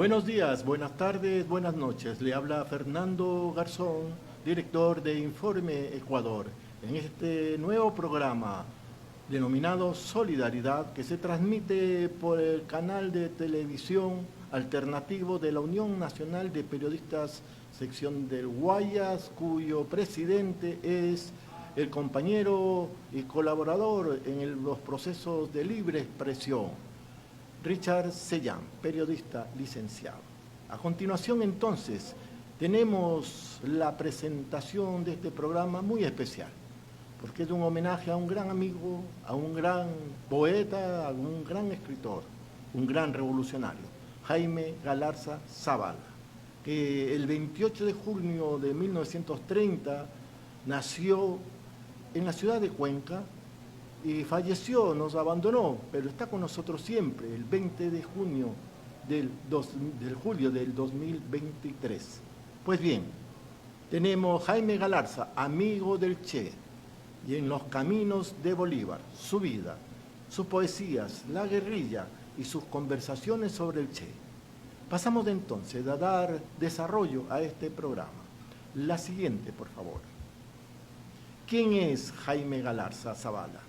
Buenos días, buenas tardes, buenas noches. Le habla Fernando Garzón, director de Informe Ecuador, en este nuevo programa denominado Solidaridad, que se transmite por el canal de televisión alternativo de la Unión Nacional de Periodistas, sección del Guayas, cuyo presidente es el compañero y colaborador en los procesos de libre expresión, Richard Sellán, periodista licenciado. A continuación, entonces, tenemos la presentación de este programa muy especial, porque es un homenaje a un gran amigo, a un gran poeta, a un gran escritor, un gran revolucionario, Jaime Galarza Zavala, que el 28 de junio de 1930 nació en la ciudad de Cuenca y falleció, nos abandonó, pero está con nosotros siempre, el 20 de junio del julio del 2023. Pues bien, tenemos Jaime Galarza, amigo del Che, y en los caminos de Bolívar, su vida, sus poesías, la guerrilla y sus conversaciones sobre el Che. Pasamos entonces a dar desarrollo a este programa. La siguiente, por favor. ¿Quién es Jaime Galarza Zavala?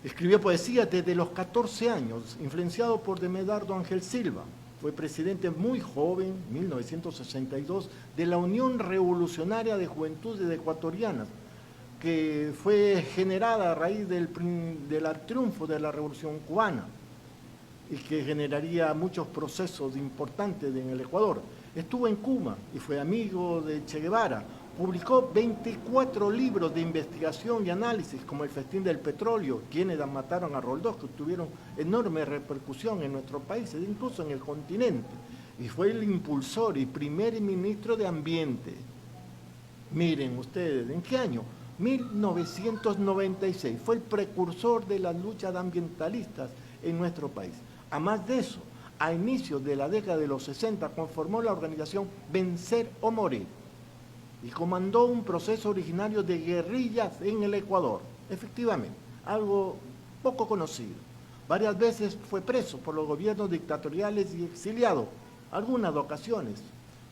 Escribió poesía desde los 14 años, influenciado por de Medardo Ángel Silva. Fue presidente muy joven, 1962, de la Unión Revolucionaria de Juventudes Ecuatorianas, que fue generada a raíz del triunfo de la Revolución Cubana y que generaría muchos procesos importantes en el Ecuador. Estuvo en Cuba y fue amigo de Che Guevara. Publicó 24 libros de investigación y análisis, como El festín del petróleo, quienes mataron a Roldós, que tuvieron enorme repercusión en nuestro país, e incluso en el continente. Y fue el impulsor y primer ministro de Ambiente. Miren ustedes, ¿en qué año? 1996. Fue el precursor de las luchas ambientalistas en nuestro país. A más de eso, a inicios de la década de los 60, conformó la organización Vencer o Morir y comandó un proceso originario de guerrillas en el Ecuador. Efectivamente, algo poco conocido. Varias veces fue preso por los gobiernos dictatoriales y exiliado, algunas ocasiones.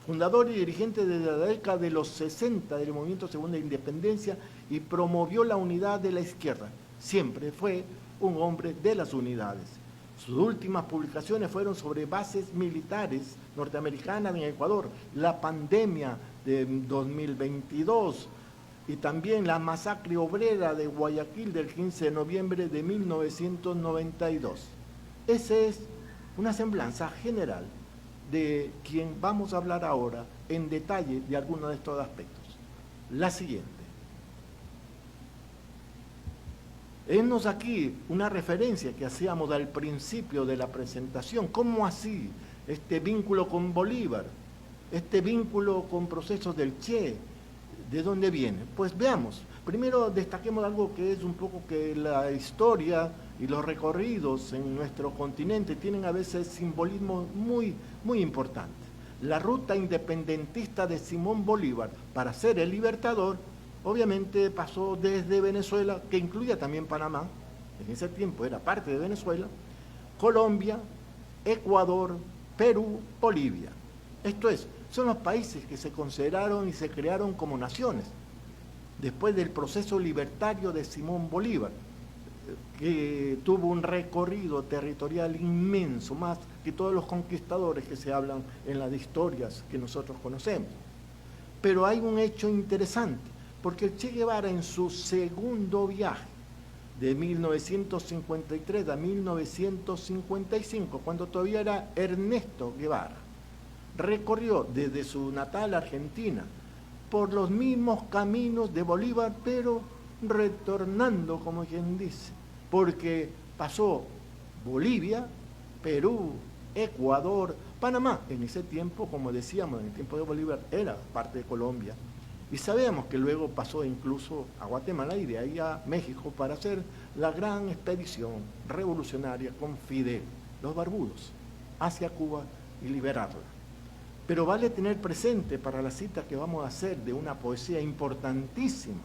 Fundador y dirigente desde la década de los 60 del Movimiento Segunda Independencia y promovió la unidad de la izquierda. Siempre fue un hombre de las unidades. Sus últimas publicaciones fueron sobre bases militares norteamericanas en Ecuador, la pandemia de 2022 y también la masacre obrera de Guayaquil del 15 de noviembre de 1992. Esa es una semblanza general de quien vamos a hablar ahora en detalle de algunos de estos aspectos. La siguiente. Henos aquí una referencia que hacíamos al principio de la presentación. ¿Cómo así? Este vínculo con Bolívar, este vínculo con procesos del Che, ¿de dónde viene? Pues veamos. Primero destaquemos algo que es un poco que la historia y los recorridos en nuestro continente tienen a veces simbolismo muy, muy importante. La ruta independentista de Simón Bolívar para ser el libertador obviamente pasó desde Venezuela, que incluía también Panamá, en ese tiempo era parte de Venezuela, Colombia, Ecuador, Perú, Bolivia. Esto es, son los países que se consideraron y se crearon como naciones, después del proceso libertario de Simón Bolívar, que tuvo un recorrido territorial inmenso, más que todos los conquistadores que se hablan en las historias que nosotros conocemos. Pero hay un hecho interesante, porque el Che Guevara en su segundo viaje, de 1953 a 1955, cuando todavía era Ernesto Guevara, recorrió desde su natal Argentina por los mismos caminos de Bolívar, pero retornando, como quien dice, porque pasó Bolivia, Perú, Ecuador, Panamá. En ese tiempo, como decíamos, en el tiempo de Bolívar era parte de Colombia. Y sabemos que luego pasó incluso a Guatemala y de ahí a México para hacer la gran expedición revolucionaria con Fidel, los barbudos, hacia Cuba y liberarla. Pero vale tener presente para la cita que vamos a hacer de una poesía importantísima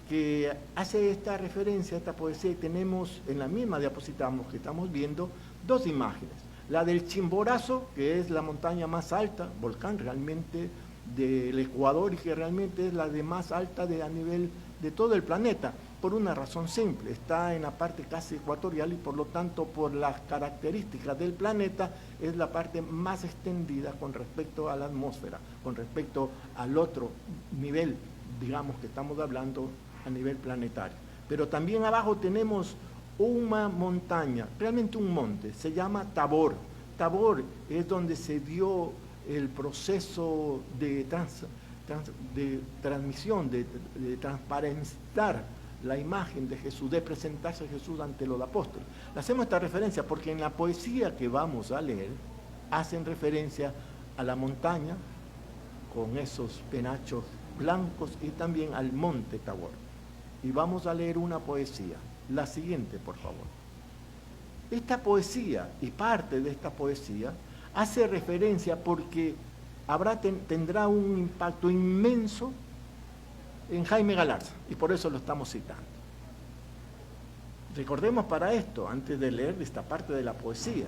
que hace esta referencia a esta poesía, y tenemos en la misma diapositiva que estamos viendo dos imágenes. La del Chimborazo, que es la montaña más alta, volcán realmente del Ecuador y que realmente es la de más alta a nivel de todo el planeta, por una razón simple, está en la parte casi ecuatorial y por lo tanto por las características del planeta es la parte más extendida con respecto a la atmósfera, con respecto al otro nivel, digamos que estamos hablando a nivel planetario. Pero también abajo tenemos una montaña, realmente un monte, se llama Tabor. Tabor es donde se dio el proceso de transmisión, de transparentar la imagen de Jesús, de presentarse a Jesús ante los apóstoles. Le hacemos esta referencia porque en la poesía que vamos a leer hacen referencia a la montaña con esos penachos blancos y también al monte Tabor. Y vamos a leer una poesía, la siguiente, por favor. Esta poesía y parte de esta poesía hace referencia porque tendrá un impacto inmenso en Jaime Galarza, y por eso lo estamos citando. Recordemos para esto, antes de leer esta parte de la poesía,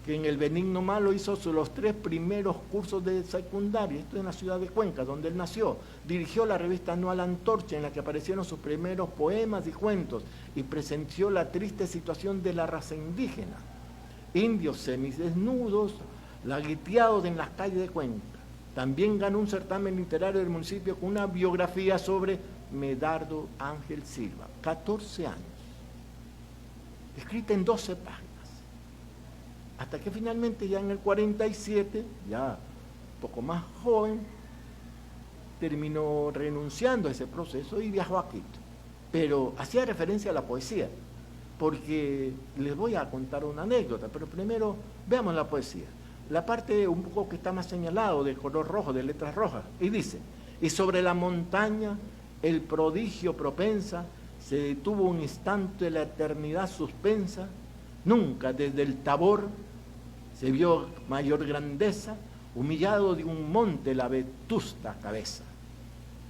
que en el Benigno Malo hizo los 3 primeros cursos de secundaria, esto en la ciudad de Cuenca, donde él nació. Dirigió la revista anual Antorcha, en la que aparecieron sus primeros poemas y cuentos, y presenció la triste situación de la raza indígena. Indios semidesnudos, lagueteados en las calles de Cuenca. También ganó un certamen literario del municipio con una biografía sobre Medardo Ángel Silva, 14 años, escrita en 12 páginas, hasta que finalmente ya en el 47, ya un poco más joven, terminó renunciando a ese proceso y viajó a Quito. Pero hacía referencia a la poesía, porque les voy a contar una anécdota, pero primero veamos la poesía. La parte un poco que está más señalado, de color rojo, de letras rojas, y dice: y sobre la montaña el prodigio propensa, se detuvo un instante la eternidad suspensa, nunca desde el Tabor se vio mayor grandeza, humillado de un monte la vetusta cabeza.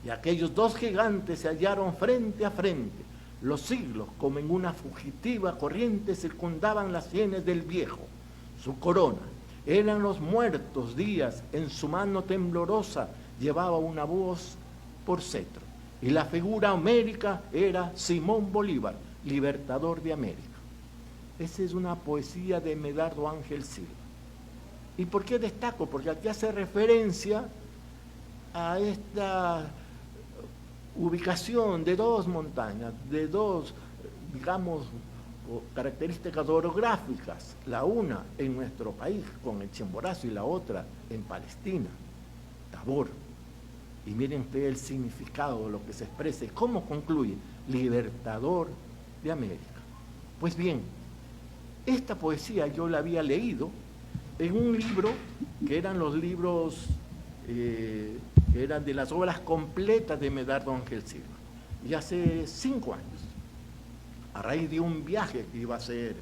Y aquellos 2 gigantes se hallaron frente a frente, los siglos como en una fugitiva corriente circundaban las sienes del viejo, su corona. Eran los muertos días, en su mano temblorosa llevaba una voz por cetro. Y la figura homérica era Simón Bolívar, libertador de América. Esa es una poesía de Medardo Ángel Silva. ¿Y por qué destaco? Porque aquí hace referencia a esta ubicación de 2 montañas, de 2, digamos, características orográficas, la una en nuestro país con el Chimborazo y la otra en Palestina, Tabor. Y miren ustedes el significado de lo que se expresa y cómo concluye: libertador de América. Pues bien, esta poesía yo la había leído en un libro que eran los libros que eran de las obras completas de Medardo Ángel Silva, y hace 5 años, a raíz de un viaje que iba a hacer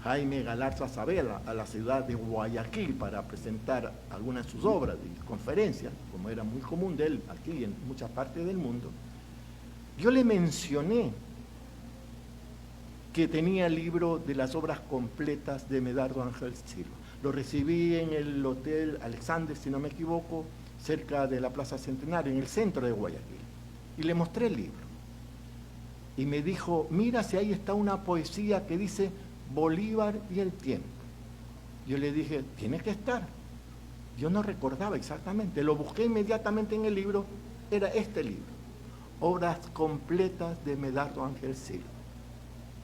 Jaime Galarza Saavedra a la ciudad de Guayaquil para presentar algunas de sus obras y conferencias, como era muy común de él aquí y en muchas partes del mundo, yo le mencioné que tenía el libro de las obras completas de Medardo Ángel Silva. Lo recibí en el Hotel Alexander, si no me equivoco, cerca de la Plaza Centenario, en el centro de Guayaquil, y le mostré el libro. Y me dijo: mira, si ahí está una poesía que dice Bolívar y el tiempo. Yo le dije: tiene que estar. Yo no recordaba exactamente, lo busqué inmediatamente en el libro, era este libro, Obras completas de Medardo Ángel Silva.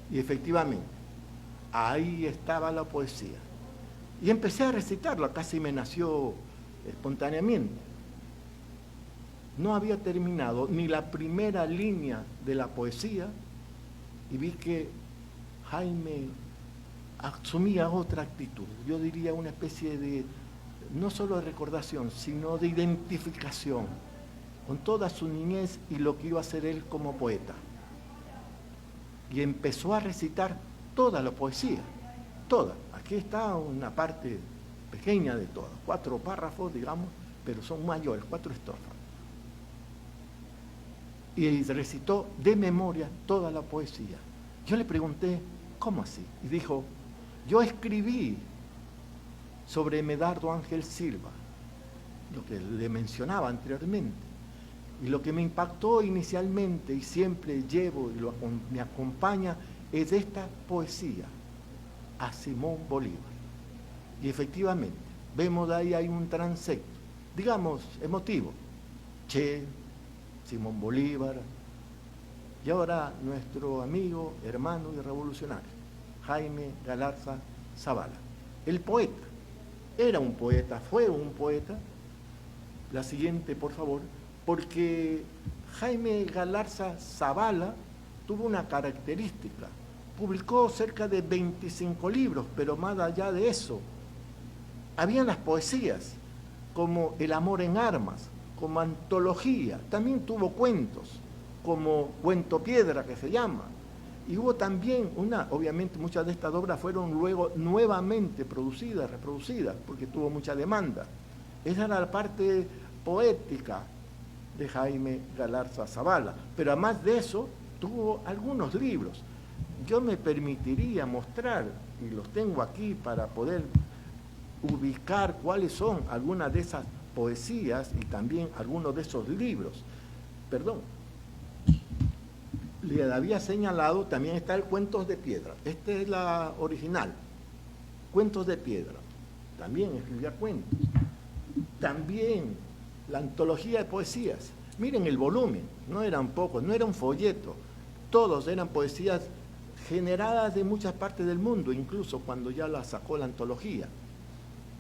Y efectivamente, ahí estaba la poesía. Y empecé a recitarla, casi me nació espontáneamente. No había terminado ni la primera línea de la poesía y vi que Jaime asumía otra actitud, yo diría una especie de, no solo de recordación, sino de identificación con toda su niñez y lo que iba a ser él como poeta. Y empezó a recitar toda la poesía, toda. Aquí está una parte pequeña de toda, 4 párrafos, digamos, pero son mayores, 4 estrofas. Y recitó de memoria toda la poesía. Yo le pregunté: ¿cómo así? Y dijo: yo escribí sobre Medardo Ángel Silva, lo que le mencionaba anteriormente. Y lo que me impactó inicialmente y siempre llevo y me acompaña es esta poesía a Simón Bolívar. Y efectivamente, vemos ahí hay un transecto, digamos, emotivo. Che, Simón Bolívar, y ahora nuestro amigo, hermano y revolucionario, Jaime Galarza Zavala. El poeta, era un poeta, fue un poeta. La siguiente, por favor, porque Jaime Galarza Zavala tuvo una característica. Publicó cerca de 25 libros, pero más allá de eso, habían las poesías, como El amor en armas, como antología. También tuvo cuentos, como Cuento Piedra, que se llama. Y hubo también obviamente muchas de estas obras fueron luego nuevamente producidas, reproducidas, porque tuvo mucha demanda. Esa era la parte poética de Jaime Galarza Zavala. Pero además de eso, tuvo algunos libros. Yo me permitiría mostrar, y los tengo aquí para poder ubicar cuáles son algunas de esas poesías y también algunos de esos libros. Perdón. Le había señalado, también está el Cuentos de Piedra. Esta es la original. Cuentos de Piedra. También escribía cuentos. También la antología de poesías. Miren el volumen, no eran pocos, no era un folleto. Todos eran poesías generadas de muchas partes del mundo, incluso cuando ya la sacó la antología.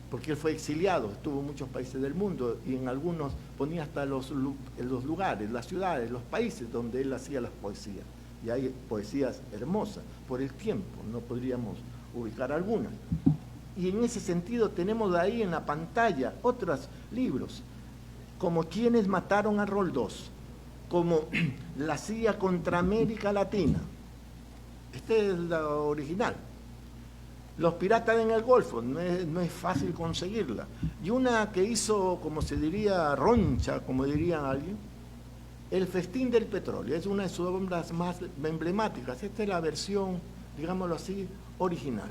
Porque él fue exiliado, estuvo en muchos países del mundo y en algunos ponía hasta los lugares, las ciudades, los países donde él hacía las poesías. Y hay poesías hermosas, por el tiempo, no podríamos ubicar algunas. Y en ese sentido tenemos ahí en la pantalla otros libros, como Quienes mataron a Roldós, como La CIA contra América Latina. Este es la original. Los piratas en el Golfo, no es fácil conseguirla. Y una que hizo, como se diría, Roncha, como diría alguien, El festín del petróleo, es una de sus obras más emblemáticas. Esta es la versión, digámoslo así, original.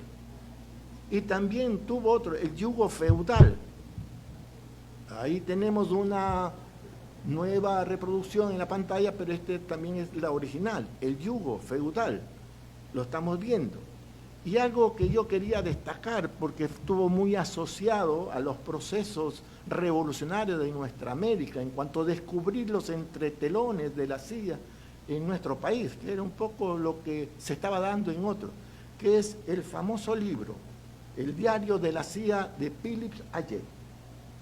Y también tuvo otro, El yugo feudal. Ahí tenemos una nueva reproducción en la pantalla, pero este también es la original, El yugo feudal. Lo estamos viendo. Y algo que yo quería destacar, porque estuvo muy asociado a los procesos revolucionarios de nuestra América, en cuanto a descubrir los entretelones de la CIA en nuestro país, que era un poco lo que se estaba dando en otros, que es el famoso libro, El diario de la CIA de Philips Ayet,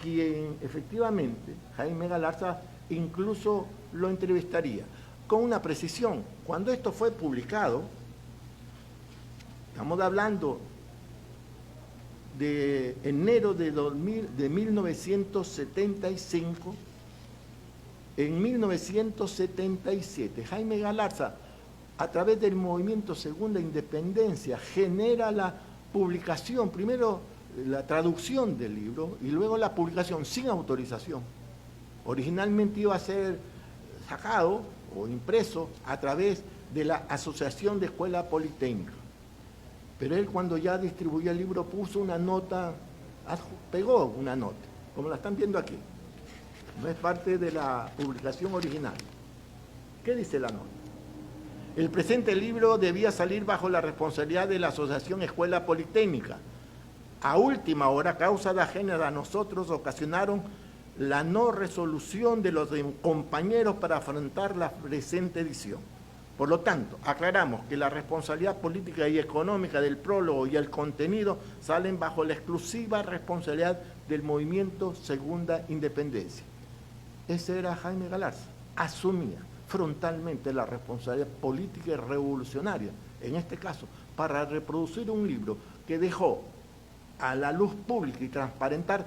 quien efectivamente, Jaime Galarza, incluso lo entrevistaría, con una precisión. Cuando esto fue publicado, estamos hablando de enero de 1975, en 1977, Jaime Galarza, a través del movimiento Segunda Independencia, genera la publicación, primero la traducción del libro y luego la publicación sin autorización. Originalmente iba a ser sacado o impreso a través de la Asociación de Escuela Politécnica. Pero él, cuando ya distribuyó el libro, puso una nota, pegó una nota, como la están viendo aquí. No es parte de la publicación original. ¿Qué dice la nota? El presente libro debía salir bajo la responsabilidad de la Asociación Escuela Politécnica. A última hora, causa ajena a nosotros, ocasionaron la no resolución de los compañeros para afrontar la presente edición. Por lo tanto, aclaramos que la responsabilidad política y económica del prólogo y el contenido salen bajo la exclusiva responsabilidad del movimiento Segunda Independencia. Ese era Jaime Galarza, asumía frontalmente la responsabilidad política y revolucionaria, en este caso, para reproducir un libro que dejó a la luz pública y transparentar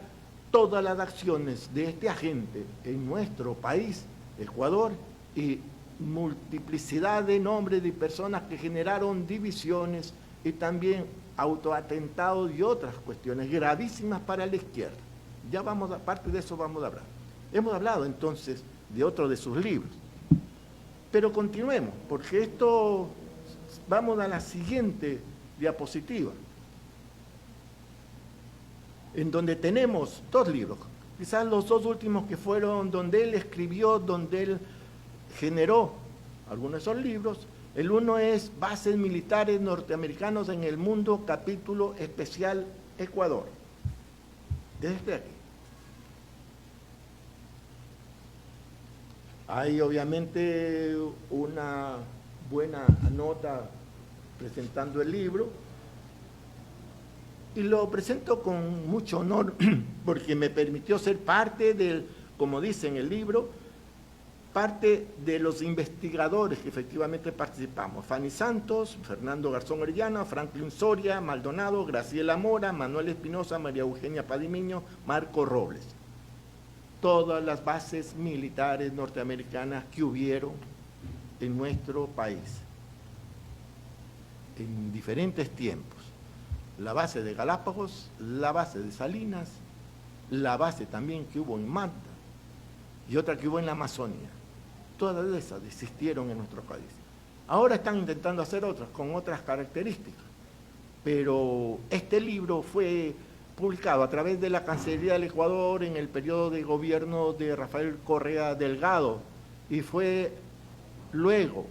todas las acciones de este agente en nuestro país, Ecuador, y multiplicidad de nombres de personas que generaron divisiones y también autoatentados y otras cuestiones gravísimas para la izquierda. Ya vamos, aparte de eso vamos a hablar. Hemos hablado entonces de otro de sus libros. Pero continuemos, porque esto, vamos a la siguiente diapositiva. en donde tenemos 2 libros, quizás los 2 últimos que fueron donde él escribió, donde él generó algunos de esos libros. El uno es Bases Militares Norteamericanos en el Mundo, capítulo especial Ecuador. Desde aquí. Hay obviamente una buena nota presentando el libro, y lo presento con mucho honor porque me permitió ser parte del, como dice en el libro, parte de los investigadores que efectivamente participamos: Fanny Santos, Fernando Garzón Orellana, Franklin Soria, Maldonado, Graciela Mora, Manuel Espinosa, María Eugenia Padimiño, Marco Robles. Todas las bases militares norteamericanas que hubieron en nuestro país, en diferentes tiempos. La base de Galápagos, la base de Salinas, la base también que hubo en Manta y otra que hubo en la Amazonía. Todas esas existieron en nuestro país. Ahora están intentando hacer otras, con otras características, pero este libro fue publicado a través de la Cancillería del Ecuador en el periodo de gobierno de Rafael Correa Delgado, y fue luego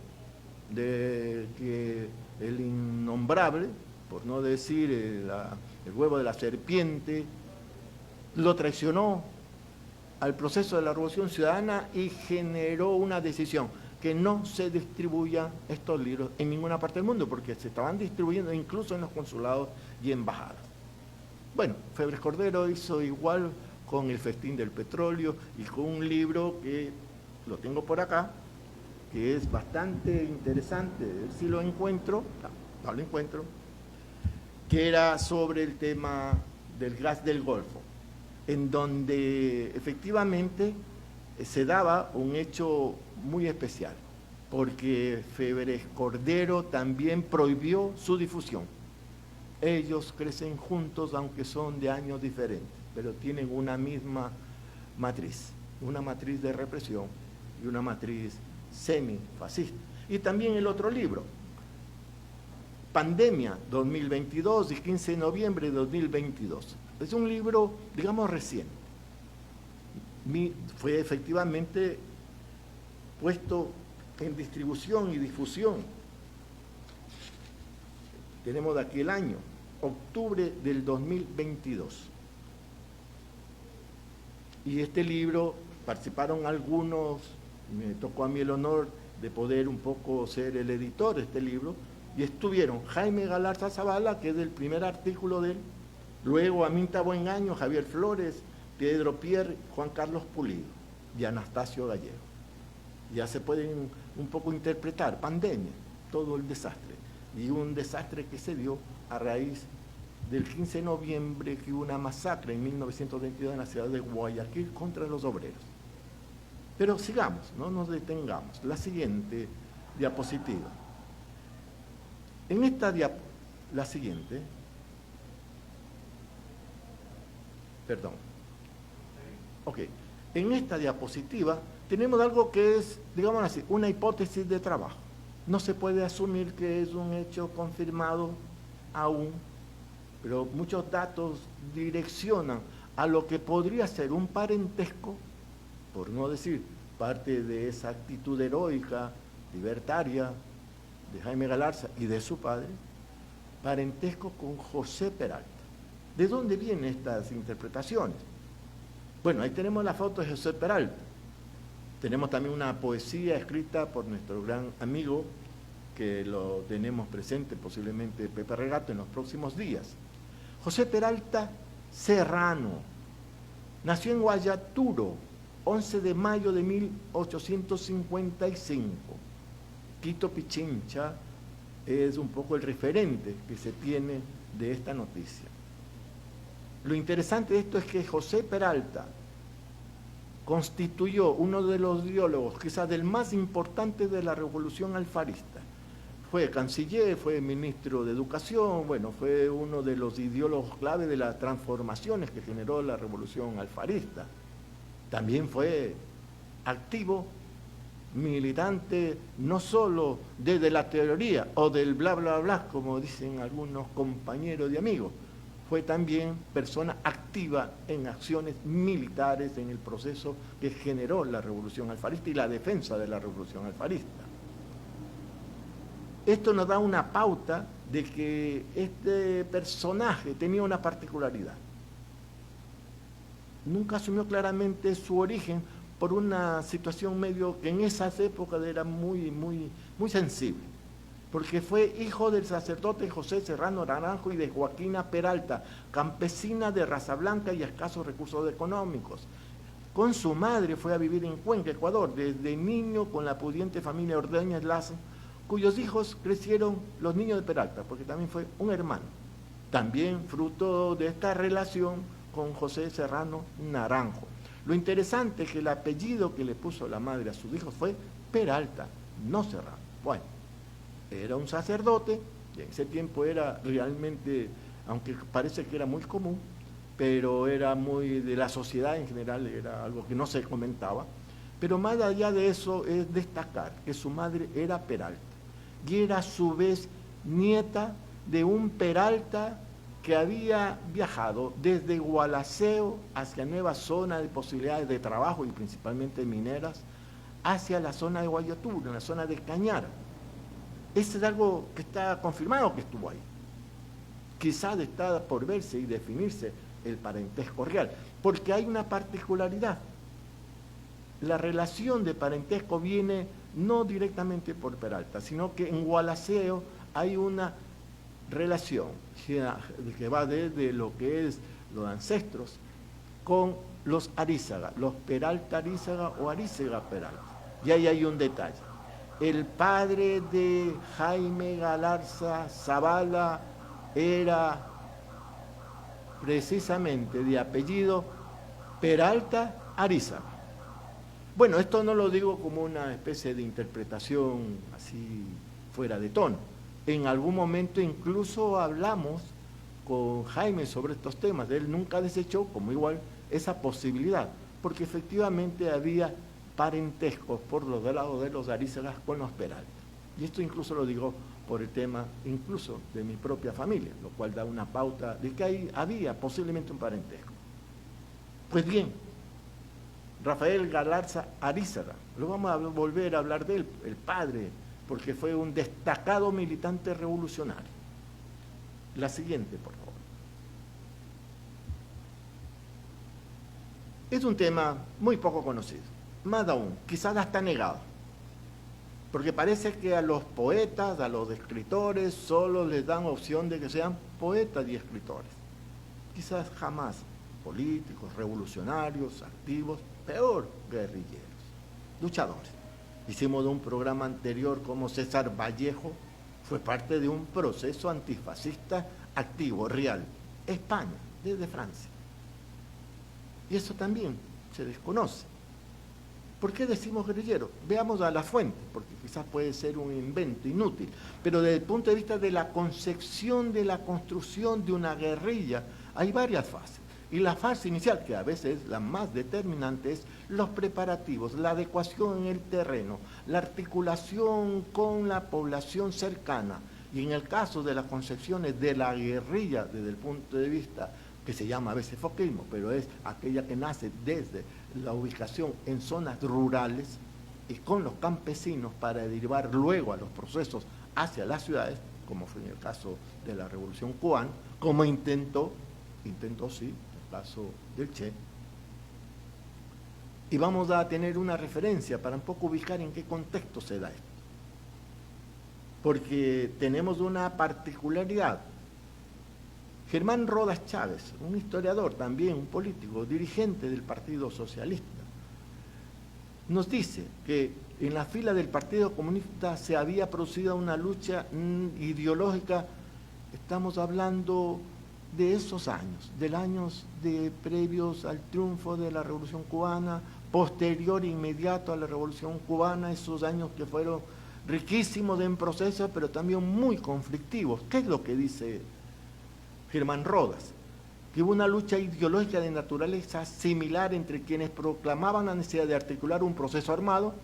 de que el innombrable, por no decir el huevo de la serpiente, lo traicionó al proceso de la Revolución Ciudadana y generó una decisión: que no se distribuyan estos libros en ninguna parte del mundo, porque se estaban distribuyendo incluso en los consulados y embajadas. Bueno, Febres Cordero hizo igual con El Festín del Petróleo y con un libro que lo tengo por acá, que es bastante interesante, si lo encuentro, no lo encuentro, que era sobre el tema del gas del Golfo, en donde efectivamente se daba un hecho muy especial, porque Febres Cordero también prohibió su difusión. Ellos crecen juntos, aunque son de años diferentes, pero tienen una misma matriz, una matriz de represión y una matriz semifascista. Y también el otro libro, Pandemia 2022 y 15 de noviembre de 2022. Es un libro, digamos, reciente. Fue efectivamente puesto en distribución y difusión. Tenemos de aquí el año, octubre del 2022. Y este libro participaron algunos, me tocó a mí el honor de poder un poco ser el editor de este libro, y estuvieron Jaime Galarza Zavala, que es el primer artículo de él, luego Aminta Buengaño, Javier Flores, Pedro Pierre, Juan Carlos Pulido y Anastasio Gallego. Ya se pueden un poco interpretar: pandemia, todo el desastre, y un desastre que se dio a raíz del 15 de noviembre, que hubo una masacre en 1922 en la ciudad de Guayaquil contra los obreros. Pero sigamos, no nos detengamos. La siguiente diapositiva. En esta la siguiente, perdón, ok, en esta diapositiva tenemos algo que es, digamos así, una hipótesis de trabajo. No se puede asumir que es un hecho confirmado aún, pero muchos datos direccionan a lo que podría ser un parentesco, por no decir parte de esa actitud heroica, libertaria, de Jaime Galarza y de su padre, parentesco con José Peralta. ¿De dónde vienen estas interpretaciones? Bueno, ahí tenemos la foto de José Peralta. Tenemos también una poesía escrita por nuestro gran amigo, que lo tenemos presente, posiblemente Pepe Regato, en los próximos días. José Peralta Serrano nació en Guayaturo, 11 de mayo de 1855. Quito Pichincha es un poco el referente que se tiene de esta noticia. Lo interesante de esto es que José Peralta constituyó uno de los ideólogos, quizás del más importante de la revolución alfarista. Fue canciller, fue ministro de Educación, bueno, fue uno de los ideólogos clave de las transformaciones que generó la revolución alfarista. También fue activo, militante, no solo desde la teoría o del bla bla bla, como dicen algunos compañeros y amigos, fue también persona activa en acciones militares en el proceso que generó la Revolución Alfarista y la defensa de la Revolución Alfarista. Esto nos da una pauta de que este personaje tenía una particularidad. Nunca asumió claramente su origen por una situación medio que en esas épocas era muy sensible, porque fue hijo del sacerdote José Serrano Naranjo y de Joaquina Peralta, campesina de raza blanca y escasos recursos económicos. Con su madre fue a vivir en Cuenca, Ecuador, desde niño con la pudiente familia Ordóñez Lazo, cuyos hijos crecieron los niños de Peralta, porque también fue un hermano. También fruto de esta relación con José Serrano Naranjo. Lo interesante es que el apellido que le puso la madre a sus hijos fue Peralta, no Serrano. Bueno, era un sacerdote, y en ese tiempo era realmente, aunque parece que era muy común, pero era muy de la sociedad en general, era algo que no se comentaba. Pero más allá de eso es destacar que su madre era Peralta, y era a su vez nieta de un Peralta que había viajado desde Gualaceo hacia nueva zona de posibilidades de trabajo y principalmente mineras, hacia la zona de Guayatú, en la zona de Cañar. Eso es algo que está confirmado que estuvo ahí. Quizás está por verse y definirse el parentesco real, porque hay una particularidad. La relación de parentesco viene no directamente por Peralta, sino que en Gualaceo hay una relación que va desde lo que es los ancestros con los Arízaga, los Peralta Arízaga o Arízaga Peralta. Y ahí hay un detalle. El padre de Jaime Galarza Zavala era precisamente de apellido Peralta Arízaga. Bueno, esto no lo digo como una especie de interpretación así fuera de tono. En algún momento incluso hablamos con Jaime sobre estos temas. Él nunca desechó, como igual, esa posibilidad, porque efectivamente había parentescos por los lados de los Arízagas con los Peralta. Y esto incluso lo digo por el tema incluso de mi propia familia, lo cual da una pauta de que ahí había posiblemente un parentesco. Pues bien, Rafael Galarza Arízaga, lo vamos a volver a hablar de él, el padre, porque fue un destacado militante revolucionario. La siguiente, por favor. Es un tema muy poco conocido, más aún, quizás hasta negado, porque parece que a los poetas, a los escritores, solo les dan opción de que sean poetas y escritores. Quizás jamás políticos, revolucionarios, activos, peor, guerrilleros, luchadores. Hicimos de un programa anterior como César Vallejo, fue parte de un proceso antifascista activo, real, España, desde Francia. Y eso también se desconoce. ¿Por qué decimos guerrillero? Veamos a la fuente, porque quizás puede ser un invento inútil, pero desde el punto de vista de la concepción de la construcción de una guerrilla, hay varias fases. Y la fase inicial, que a veces es la más determinante, es los preparativos, la adecuación en el terreno, la articulación con la población cercana. Y en el caso de las concepciones de la guerrilla, desde el punto de vista que se llama a veces foquismo, pero es aquella que nace desde la ubicación en zonas rurales y con los campesinos para derivar luego a los procesos hacia las ciudades, como fue en el caso de la Revolución Cubana, como intentó sí, caso del Che. Y vamos a tener una referencia para un poco ubicar en qué contexto se da esto. Porque tenemos una particularidad. Germán Rodas Chávez, un historiador también, un político, dirigente del Partido Socialista, nos dice que en la fila del Partido Comunista se había producido una lucha ideológica, estamos hablando de esos años, de años previos al triunfo de la Revolución Cubana, posterior e inmediato a la Revolución Cubana, esos años que fueron riquísimos en procesos, pero también muy conflictivos. ¿Qué es lo que dice Germán Rodas? Que hubo una lucha ideológica de naturaleza similar entre quienes proclamaban la necesidad de articular un proceso armado,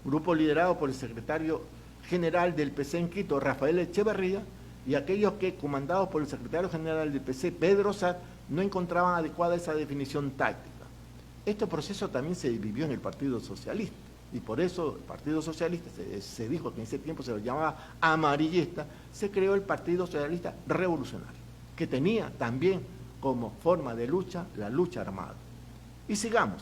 grupo liderado por el secretario general del PC en Quito, Rafael Echeverría, y aquellos que, comandados por el secretario general del PC, Pedro Sat, no encontraban adecuada esa definición táctica. Este proceso también se vivió en el Partido Socialista, y por eso el Partido Socialista, se dijo que en ese tiempo se lo llamaba amarillista, se creó el Partido Socialista Revolucionario, que tenía también como forma de lucha la lucha armada. Y sigamos.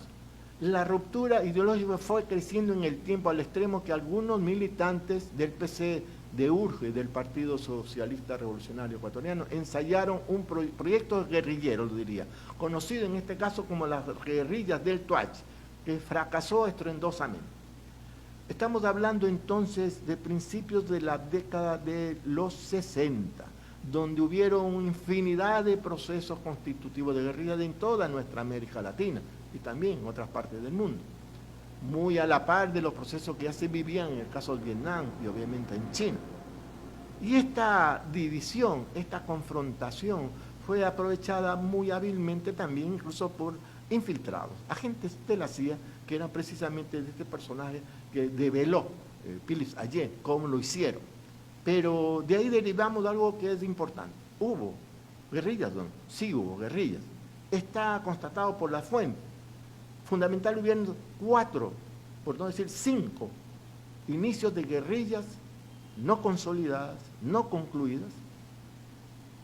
La ruptura ideológica fue creciendo en el tiempo al extremo que algunos militantes del PC, de URGE, del Partido Socialista Revolucionario Ecuatoriano, ensayaron un proyecto guerrillero, lo diría, conocido en este caso como las guerrillas del Tuachi, que fracasó estruendosamente. Estamos hablando entonces de principios de la década de los 60, donde hubieron infinidad de procesos constitutivos de guerrilla en toda nuestra América Latina y también en otras partes del mundo, muy a la par de los procesos que ya se vivían en el caso de Vietnam y obviamente en China. Y esta división, esta confrontación fue aprovechada muy hábilmente también incluso por infiltrados, agentes de la CIA, que eran precisamente de este personaje que develó Philippe Agé, cómo lo hicieron. Pero de ahí derivamos algo que es importante. ¿Hubo guerrillas, don? Sí hubo guerrillas. Está constatado por la fuente. Fundamental hubieron 4, por no decir 5, inicios de guerrillas no consolidadas, no concluidas,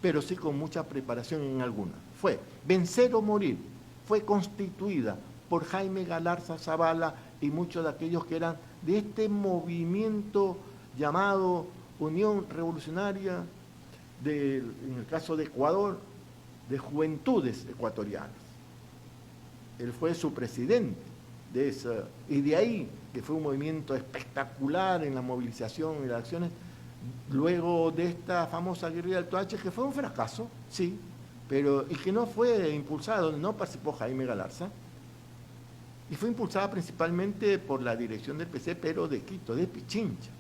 pero sí con mucha preparación en algunas. Fue Vencer o Morir, fue constituida por Jaime Galarza Zavala y muchos de aquellos que eran de este movimiento llamado Unión Revolucionaria, en el caso de Ecuador, de Juventudes Ecuatorianas. Él fue su presidente de esa, y de ahí, que fue un movimiento espectacular en la movilización y las acciones, luego de esta famosa guerrilla del Toache, que fue un fracaso, sí, pero y que no fue impulsada, donde no participó Jaime Galarza, y fue impulsada principalmente por la dirección del PC, pero de Quito, de Pichincha.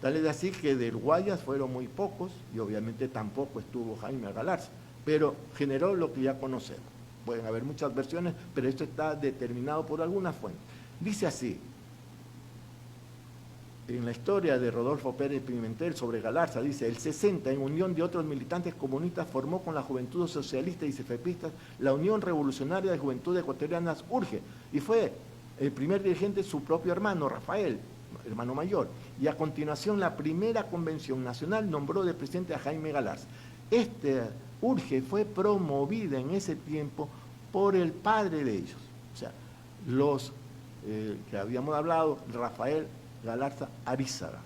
Tal es así que del Guayas fueron muy pocos, y obviamente tampoco estuvo Jaime Galarza, pero generó lo que ya conocemos. Pueden haber muchas versiones, pero esto está determinado por alguna fuente. Dice así, en la historia de Rodolfo Pérez Pimentel sobre Galarza, dice, el 60, en unión de otros militantes comunistas, formó con la Juventud Socialista y Cefepistas la Unión Revolucionaria de Juventud Ecuatorianas URGE, y fue el primer dirigente su propio hermano, Rafael, hermano mayor, y a continuación la primera convención nacional nombró de presidente a Jaime Galarza. URGE fue promovida en ese tiempo por el padre de ellos, o sea, los que habíamos hablado, Rafael Galarza Arízaga,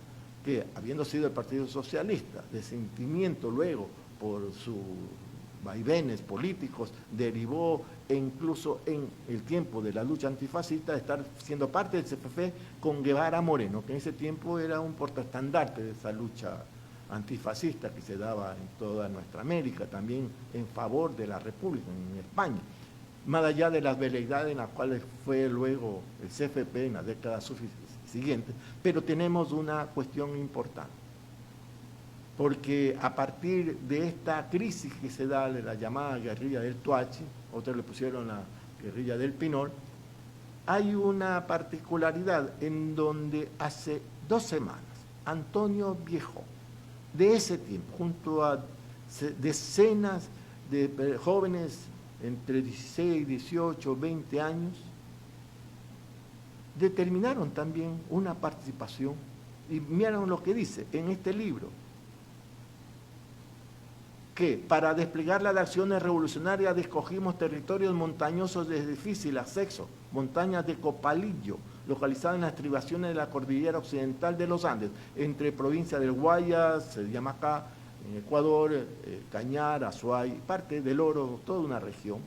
que habiendo sido el Partido Socialista, de sentimiento luego por sus vaivenes políticos, derivó incluso en el tiempo de la lucha antifascista de estar siendo parte del CPF con Guevara Moreno, que en ese tiempo era un portaestandarte de esa lucha antifascista que se daba en toda nuestra América, también en favor de la República en España, más allá de las veleidades en las cuales fue luego el CFP en las décadas siguientes. Pero tenemos una cuestión importante, porque a partir de esta crisis que se da de la llamada guerrilla del Tuachi, otros le pusieron la guerrilla del Pinol, hay una particularidad en donde hace 2 semanas Antonio Viejo, de ese tiempo, junto a decenas de jóvenes entre 16, 18, 20 años, determinaron también una participación, y miren lo que dice en este libro, que para desplegar las acciones revolucionarias escogimos territorios montañosos de difícil acceso, montañas de Copalillo, localizadas en las estribaciones de la cordillera occidental de los Andes, entre provincias del Guayas, Yamacá, en Ecuador, Cañar, Azuay, parte del Oro, toda una región,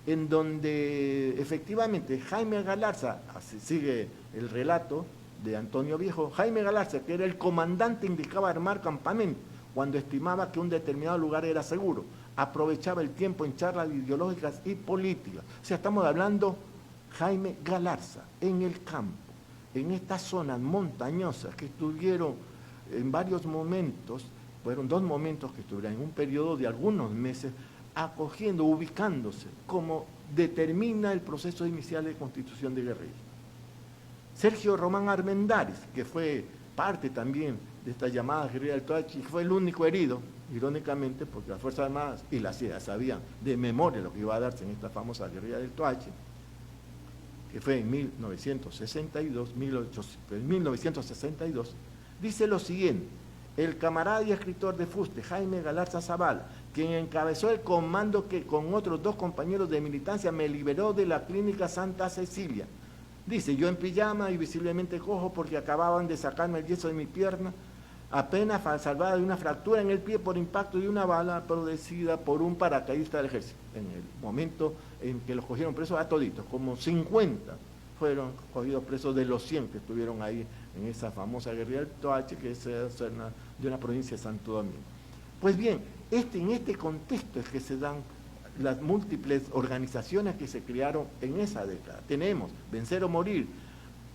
en donde efectivamente Jaime Galarza, así sigue el relato de Antonio Viejo, Jaime Galarza, que era el comandante, indicaba armar campamento cuando estimaba que un determinado lugar era seguro, aprovechaba el tiempo en charlas ideológicas y políticas. O sea, estamos hablando Jaime Galarza, en el campo, en estas zonas montañosas que estuvieron en varios momentos, fueron 2 momentos que estuvieron en un periodo de algunos meses, acogiendo, ubicándose, como determina el proceso inicial de constitución de guerrilla. Sergio Román Armendáriz, que fue parte también de esta llamada guerrilla del Toachi, fue el único herido, irónicamente, porque las Fuerzas Armadas y la CIA sabían de memoria lo que iba a darse en esta famosa guerrilla del Toachi, que fue en 1962, dice lo siguiente: el camarada y escritor de Fuste, Jaime Galarza Zavala, quien encabezó el comando que con otros 2 compañeros de militancia me liberó de la clínica Santa Cecilia. Dice, yo en pijama y visiblemente cojo porque acababan de sacarme el yeso de mi pierna, apenas salvada de una fractura en el pie por impacto de una bala producida por un paracaidista del ejército. En el momento en que los cogieron presos a toditos, como 50 fueron cogidos presos de los 100 que estuvieron ahí en esa famosa guerrilla del Toachi, que es de una provincia de Santo Domingo. Pues bien, en este contexto es que se dan las múltiples organizaciones que se crearon en esa década. Tenemos Vencer o Morir,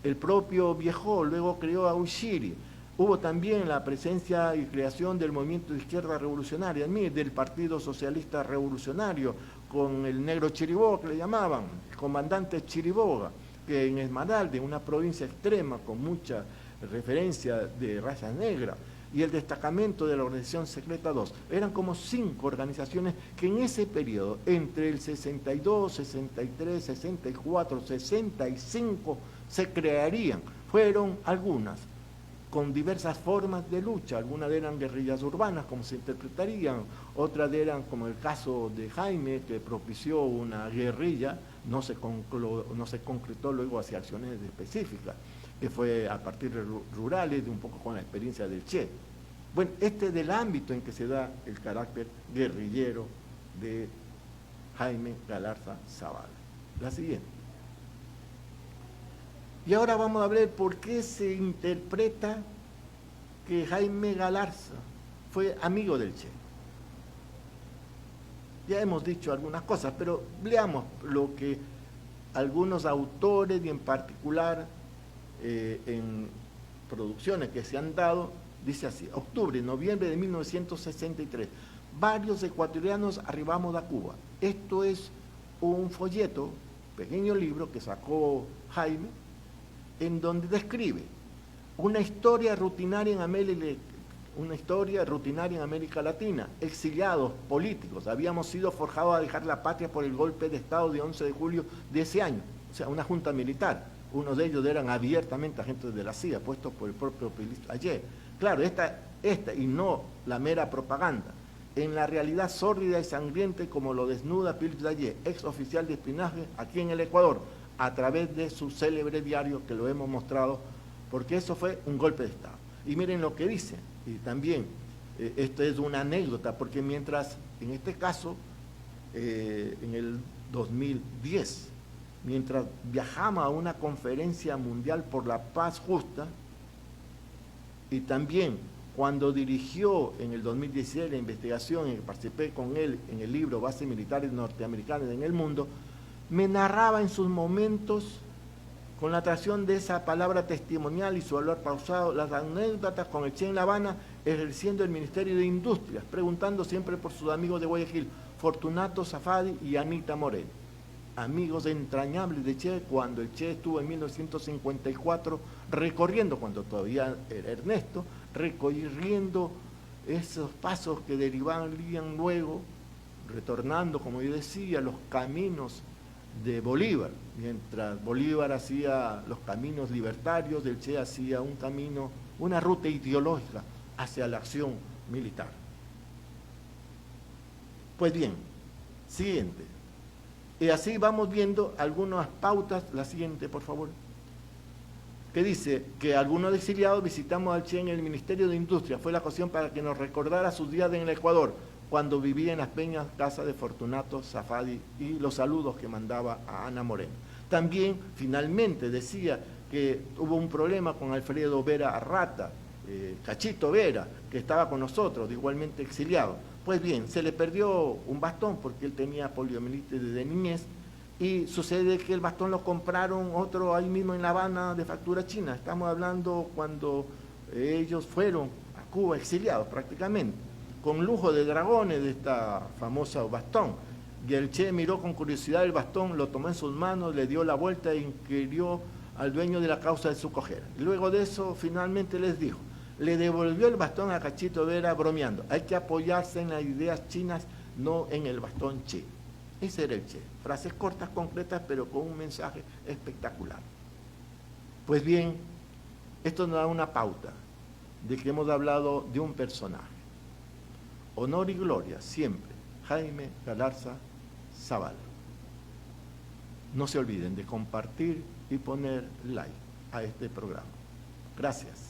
el propio Viejo luego creó a Ushiri. Hubo también la presencia y creación del movimiento de izquierda revolucionaria, del Partido Socialista Revolucionario, con el negro Chiriboga, que le llamaban, el comandante Chiriboga, que en Esmeralda, una provincia extrema con mucha referencia de raza negra, y el destacamento de la Organización Secreta 2. Eran como 5 organizaciones que en ese periodo, entre el 62, 63, 64, 65, se crearían. Fueron algunas con diversas formas de lucha, algunas eran guerrillas urbanas, como se interpretarían, otras eran, como el caso de Jaime, que propició una guerrilla, no se concretó luego hacia acciones específicas, que fue a partir de rurales, de un poco con la experiencia del Che. Bueno, este es el ámbito en que se da el carácter guerrillero de Jaime Galarza Zavala. La siguiente. Y ahora vamos a ver por qué se interpreta que Jaime Galarza fue amigo del Che. Ya hemos dicho algunas cosas, pero leamos lo que algunos autores y en particular en producciones que se han dado, dice así: octubre, noviembre de 1963, varios ecuatorianos arribamos a Cuba. Esto es un folleto, pequeño libro que sacó Jaime, en donde describe una historia rutinaria en América Latina, exiliados políticos, habíamos sido forjados a dejar la patria por el golpe de Estado de 11 de julio de ese año, o sea, una junta militar. Unos de ellos eran abiertamente agentes de la CIA, puestos por el propio Ayer. Claro, esta y no la mera propaganda, en la realidad sórdida y sangrienta como lo desnuda Philippe Daguet, ex oficial de espionaje aquí en el Ecuador, a través de su célebre diario que lo hemos mostrado, porque eso fue un golpe de Estado. Y miren lo que dice, y también esto es una anécdota, porque mientras, en este caso, en el 2010, mientras viajamos a una conferencia mundial por la paz justa, y también cuando dirigió en el 2016 la investigación en que participé con él en el libro Bases Militares Norteamericanas en el Mundo, me narraba en sus momentos, con la atracción de esa palabra testimonial y su valor pausado, las anécdotas con el Che en La Habana, ejerciendo el Ministerio de Industrias, preguntando siempre por sus amigos de Guayaquil, Fortunato Safadi y Anita Morel, amigos entrañables de Che, cuando el Che estuvo en 1954 recorriendo, cuando todavía era Ernesto, recorriendo esos pasos que derivarían luego, retornando, como yo decía, los caminos de Bolívar. Mientras Bolívar hacía los caminos libertarios, el Che hacía un camino, una ruta ideológica hacia la acción militar. Pues bien, siguiente. Y así vamos viendo algunas pautas. La siguiente, por favor. Que dice que algunos exiliados visitamos al Che en el Ministerio de Industria. Fue la ocasión para que nos recordara sus días en el Ecuador, cuando vivía en las peñas casa de Fortunato Safadi, y los saludos que mandaba a Ana Moreno. También, finalmente, decía que hubo un problema con Alfredo Vera Arrata, Cachito Vera, que estaba con nosotros, igualmente exiliado. Pues bien, se le perdió un bastón porque él tenía poliomielitis desde niñez, y sucede que el bastón lo compraron otro ahí mismo en La Habana de factura china. Estamos hablando cuando ellos fueron a Cuba exiliados prácticamente, con lujo de dragones de esta famosa bastón. Y el Che miró con curiosidad el bastón, lo tomó en sus manos, le dio la vuelta e inquirió al dueño de la causa de su cojera. Y luego de eso finalmente les dijo: le devolvió el bastón a Cachito Vera bromeando. Hay que apoyarse en las ideas chinas, no en el bastón Che. Ese era el Che. Frases cortas, concretas, pero con un mensaje espectacular. Pues bien, esto nos da una pauta de que hemos hablado de un personaje. Honor y gloria, siempre, Jaime Galarza Zavala. No se olviden de compartir y poner like a este programa. Gracias.